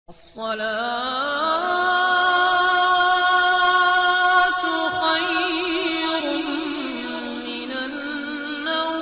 الصلاة خير من النوم۔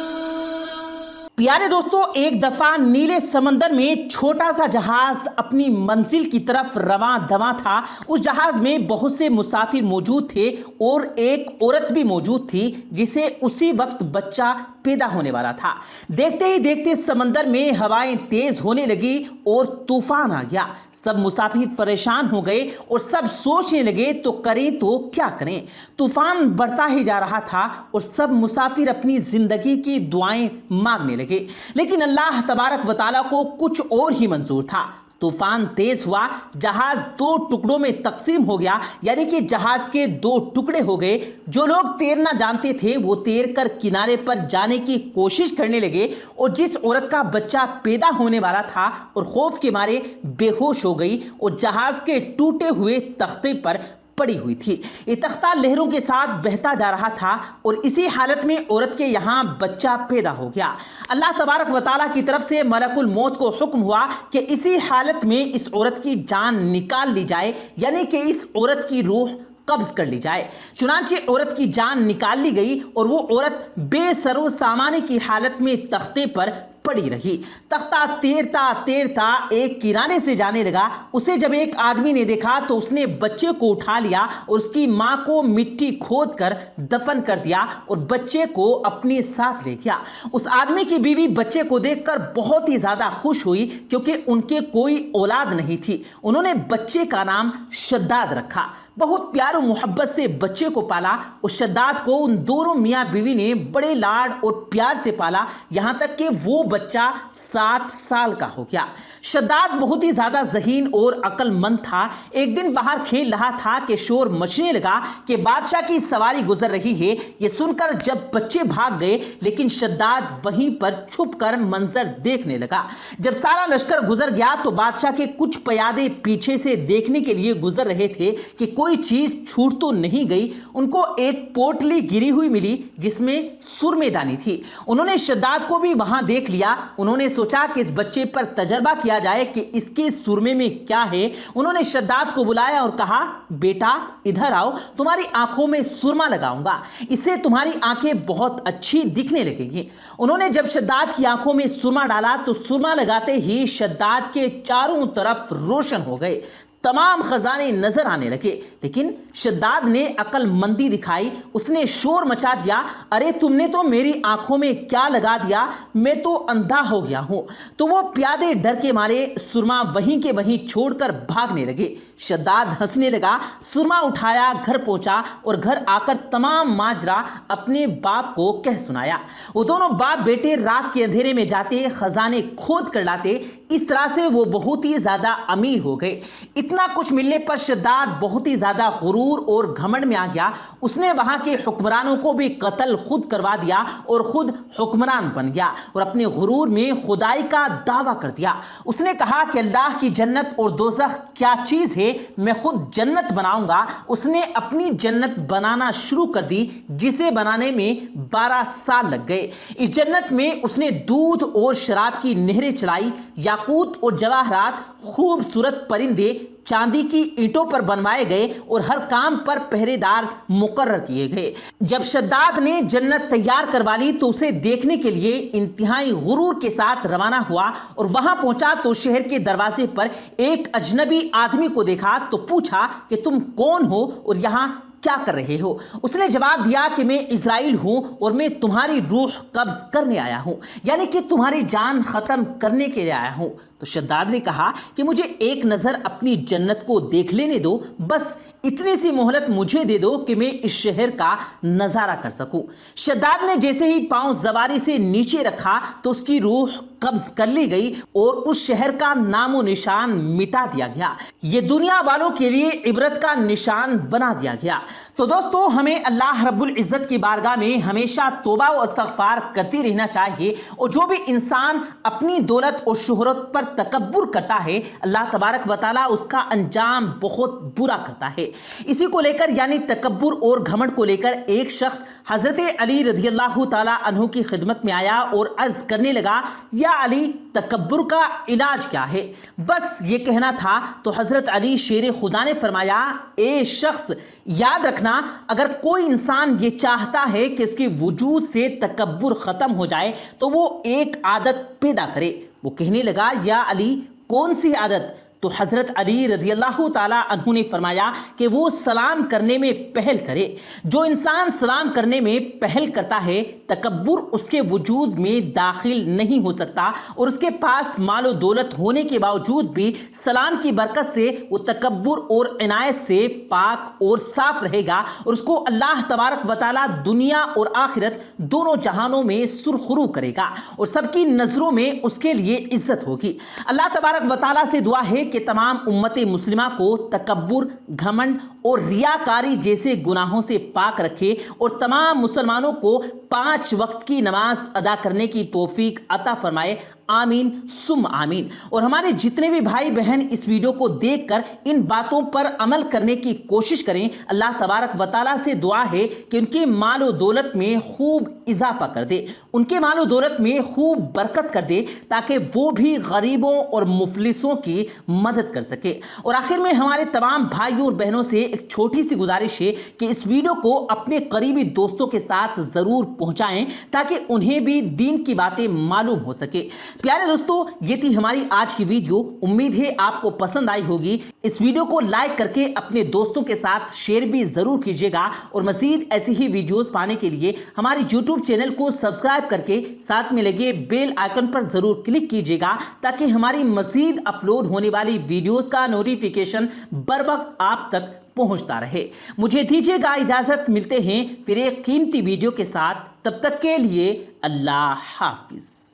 پیارے دوستو، ایک دفعہ نیلے سمندر میں چھوٹا سا جہاز اپنی منزل کی طرف رواں دواں تھا۔ اس جہاز میں بہت سے مسافر موجود تھے اور ایک عورت بھی موجود تھی جسے اسی وقت بچہ پیدا ہونے والا تھا۔ دیکھتے ہی دیکھتے سمندر میں ہوائیں تیز ہونے لگی اور طوفان آ گیا۔ سب مسافر پریشان ہو گئے اور سب سوچنے لگے تو کریں تو کیا کریں۔ طوفان بڑھتا ہی جا رہا تھا اور سب مسافر اپنی زندگی کی دعائیں مانگنے لگے، لیکن اللہ تبارک و تعالیٰ کو کچھ اور ہی منظور تھا۔ طوفان تیز ہوا، جہاز دو ٹکڑوں میں تقسیم ہو گیا، یعنی کہ جہاز کے دو ٹکڑے ہو گئے۔ جو لوگ تیرنا جانتے تھے وہ تیر کر کنارے پر جانے کی کوشش کرنے لگے، اور جس عورت کا بچہ پیدا ہونے والا تھا اور خوف کے مارے بے ہوش ہو گئی اور جہاز کے ٹوٹے ہوئے تختے پر پڑی ہوئی تھی۔ یہ تختہ لہروں کے ساتھ بہتا جا رہا تھا اور اسی حالت میں عورت کے یہاں بچہ پیدا ہو گیا۔ اللہ تبارک و تعالیٰ کی طرف سے ملک الموت کو حکم ہوا کہ اسی حالت میں اس عورت کی جان نکال لی جائے، یعنی کہ اس عورت کی روح قبض کر لی جائے۔ چنانچہ عورت کی جان نکال لی گئی اور وہ عورت بے سر و سامانے کی حالت میں تختے پر پڑی رہی۔ تختہ تیرتا تیرتا ایک کنارے سے جانے لگا۔ اسے جب ایک آدمی نے دیکھا تو اس نے بچے کو اٹھا لیا اور اس کی ماں کو مٹی کھود کر دفن کر دیا اور بچے کو اپنے ساتھ لے گیا۔ اس آدمی کی بیوی بچے کو دیکھ کر بہت ہی زیادہ خوش ہوئی، کیونکہ ان کے کوئی اولاد نہیں تھی۔ انہوں نے بچے کا نام شداد رکھا۔ بہت پیار و محبت سے بچے کو پالا۔ اس شداد کو ان دونوں میاں بیوی نے بڑے لاڈ اور پیار سے پالا، یہاں تک کہ وہ بچہ 7 سال کا ہو گیا۔ شداد بہت ہی زیادہ ذہین اور عقل مند تھا۔ ایک دن باہر کھیل رہا تھا کہ شور مچنے لگا کہ بادشاہ کی سواری گزر رہی ہے۔ یہ سن کر جب بچے بھاگ گئے، لیکن شداد وہیں پر چھپ کر منظر دیکھنے لگا۔ جب سارا لشکر گزر گیا تو بادشاہ کے کچھ پیادے پیچھے سے دیکھنے کے لیے گزر رہے تھے کہ کوئی چیز چھوٹ تو نہیں گئی۔ ان کو ایک پوٹلی گری ہوئی ملی جس میں سرمے دانی تھی۔ انہوں نے شداد کو بھی وہاں دیکھ لیا۔ انہوں نے سوچا کہ اس بچے پر تجربہ کیا جائے کہ اس کے سرمے میں کیا ہے۔ انہوں نے شداد کو بلایا اور کہا، بیٹا ادھر آؤ، تمہاری آنکھوں میں سرما لگاؤں گا، اس سے تمہاری آنکھیں بہت اچھی دکھنے لگیں گی۔ انہوں نے جب شداد کی آنکھوں میں سرما ڈالا تو سرما لگاتے ہی شداد کے چاروں طرف روشن ہو گئے، تمام خزانے نظر آنے لگے۔ لیکن شداد نے عقل مندی دکھائی۔ اس نے شور مچا دیا، ارے تم نے تو میری آنکھوں میں کیا لگا دیا، میں تو اندھا ہو گیا ہوں۔ تو وہ پیادے ڈر کے مارے سرما وہیں کے وہیں چھوڑ کر بھاگنے لگے۔ شداد ہنسنے لگا، سرما اٹھایا، گھر پہنچا اور گھر آ کر تمام ماجرا اپنے باپ کو کہہ سنایا۔ وہ دونوں باپ بیٹے رات کے اندھیرے میں جاتے، خزانے کھود کر لاتے۔ اس طرح سے وہ بہت ہی زیادہ امیر ہو گئے۔ اتنا کچھ ملنے پر شداد بہت ہی زیادہ غرور اور گھمنڈ میں آ گیا۔ اس نے وہاں کے حکمرانوں کو بھی قتل خود کروا دیا اور خود حکمران بن گیا اور اپنے غرور میں خدائی کا دعویٰ کر دیا۔ اس نے کہا کہ اللہ کی جنت اور دوزخ کیا چیز ہے، میں خود جنت بناؤں گا۔ اس نے اپنی جنت بنانا شروع کر دی، جسے بنانے میں 12 سال لگ گئے۔ اس جنت میں اس نے دودھ اور شراب کی نہریں چلائی، یاقوت اور جواہرات، خوبصورت پرندے چاندی کی اینٹوں پر بنوائے گئے اور ہر کام پر پہرے دار مقرر کیے گئے۔ جب شداد نے جنت تیار کروا لی تو اسے دیکھنے کے لیے انتہائی غرور کے ساتھ روانہ ہوا اور وہاں پہنچا تو شہر کے دروازے پر ایک اجنبی آدمی کو دیکھا تو پوچھا کہ تم کون ہو اور یہاں کیا کر رہے ہو؟ اس نے جواب دیا کہ میں اسرائیل ہوں اور میں تمہاری روح قبض کرنے آیا ہوں، یعنی کہ تمہاری جان ختم کرنے کے لیے آیا ہوں۔ تو شداد نے کہا کہ مجھے ایک نظر اپنی جنت کو دیکھ لینے دو، بس اتنی سی مہلت مجھے دے دو کہ میں اس شہر کا نظارہ کر سکوں۔ شداد نے جیسے ہی پاؤں زواری سے نیچے رکھا تو اس کی روح قبض کر لی گئی اور اس شہر کا نام و نشان مٹا دیا گیا۔ یہ دنیا والوں کے لیے عبرت کا نشان بنا دیا گیا۔ تو دوستو ہمیں اللہ رب العزت کی بارگاہ میں ہمیشہ توبہ و استغفار کرتے رہنا چاہیے، اور جو بھی انسان اپنی دولت اور شہرت پر تکبر کرتا ہے اللہ تبارک و تعالیٰ اس کا انجام بہت برا کرتا ہے۔ اسی کو لے کر یعنی تکبر اور گھمنڈ کو لے کر ایک شخص حضرت علی رضی اللہ تعالیٰ عنہ کی خدمت میں آیا اور عرض کرنے لگا، یا علی تکبر کا علاج کیا ہے؟ بس یہ کہنا تھا تو حضرت علی شیر خدا نے فرمایا، اے شخص یاد رکھنا، اگر کوئی انسان یہ چاہتا ہے کہ اس کے وجود سے تکبر ختم ہو جائے تو وہ ایک عادت پیدا کرے۔ وہ کہنے لگا، یا علی کون سی عادت؟ تو حضرت علی رضی اللہ تعالیٰ عنہ نے فرمایا کہ وہ سلام کرنے میں پہل کرے۔ جو انسان سلام کرنے میں پہل کرتا ہے تکبر اس کے وجود میں داخل نہیں ہو سکتا، اور اس کے پاس مال و دولت ہونے کے باوجود بھی سلام کی برکت سے وہ تکبر اور عنایت سے پاک اور صاف رہے گا، اور اس کو اللہ تبارک و تعالیٰ دنیا اور آخرت دونوں جہانوں میں سرخرو کرے گا، اور سب کی نظروں میں اس کے لیے عزت ہوگی۔ اللہ تبارک و تعالیٰ سے دعا ہے کہ تمام امت مسلمہ کو تکبر، گھمنڈ اور ریاکاری جیسے گناہوں سے پاک رکھے، اور تمام مسلمانوں کو 5 وقت کی نماز ادا کرنے کی توفیق عطا فرمائے، آمین ثم آمین۔ اور ہمارے جتنے بھی بھائی بہن اس ویڈیو کو دیکھ کر ان باتوں پر عمل کرنے کی کوشش کریں، اللہ تبارک و تعالیٰ سے دعا ہے کہ ان کے مال و دولت میں خوب اضافہ کر دے، ان کے مال و دولت میں خوب برکت کر دے، تاکہ وہ بھی غریبوں اور مفلسوں کی مدد کر سکے۔ اور آخر میں ہمارے تمام بھائیوں اور بہنوں سے ایک چھوٹی سی گزارش ہے کہ اس ویڈیو کو اپنے قریبی دوستوں کے ساتھ ضرور پہنچائیں، تاکہ انہیں بھی دین کی باتیں معلوم ہو سکے۔ پیارے دوستو، یہ تھی ہماری آج کی ویڈیو، امید ہے آپ کو پسند آئی ہوگی۔ اس ویڈیو کو لائک کر کے اپنے دوستوں کے ساتھ شیئر بھی ضرور کیجیے گا، اور مزید ایسی ہی ویڈیوز پانے کے لیے ہماری یوٹیوب چینل کو سبسکرائب کر کے ساتھ میں لگے بیل آئیکن پر ضرور کلک کیجیے گا، تاکہ ہماری مزید اپلوڈ ہونے والی ویڈیوز کا نوٹیفیکیشن بر وقت آپ تک پہنچتا رہے۔ مجھے دیجیے گا اجازت، ملتے ہیں پھر ایک قیمتی ویڈیو کے ساتھ، تب تک کے لیے اللہ حافظ۔